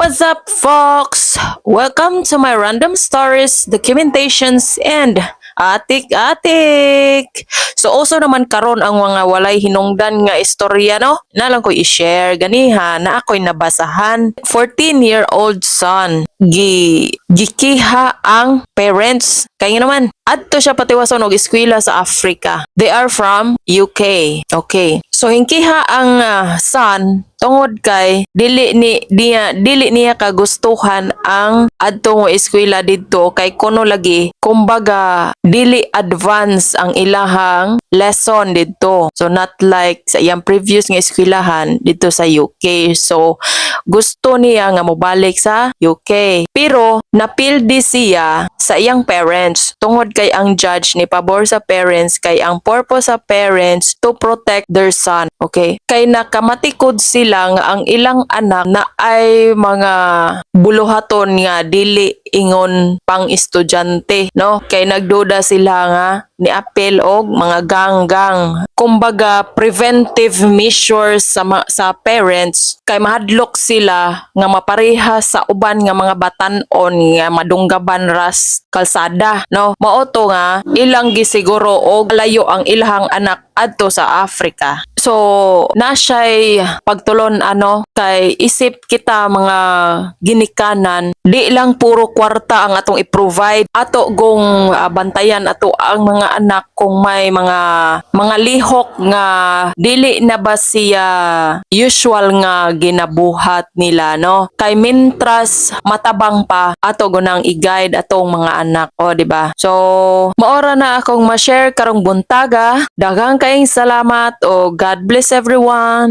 What's up, folks? Welcome to my random stories, documentations, and atik-atik. So, also naman karon ang mga walay hinungdan nga istorya, no? Nalang ko i-share ganiha na ako'y nabasahan. 14-year-old son, gikiha ang parents. Kaya naman, adto siya patiwason og eskwela sa Africa. They are from UK. Okay. So hingkiha ang son tungod kay dili niya kagustuhan ang adto nga eskwela didto kay kuno lagi kumbaga dili advance ang ilahang lesson didto. So not like sa iyang previous nga eskwelahan didto sa UK. So gusto niya nga mobalik sa UK. Pero napildi siya sa iyang parents tungod kay ang judge ni pabor sa parents kay ang purpose sa parents to protect their son. Okay? Kay nakamatikod sila nga ang ilang anak na ay mga buluhaton nga dili ingon pang estudyante, no? Kay nagduda sila nga ni apel og mga ganggang. Kumbaga preventive measures sa parents kay mahadlok sila nga mapareha sa uban nga mga batan-on nga madunggaban ras kalsada, no? Mao to nga ilang gisiguro og layo ang ilahang anak adto sa Africa. So, na siya'y pagtulon kay isip kita mga ginikanan, di lang puro kwarta ang atong i-provide. Ato gong bantayan ato ang mga anak kung may mga lihok nga dili na ba siya usual nga ginabuhat nila, no? Kay mintras matabang pa ato gunang i-guide atong mga anak, o di ba? So, maora na akong ma-share karong buntaga. Daghang kaayong salamat o God bless everyone.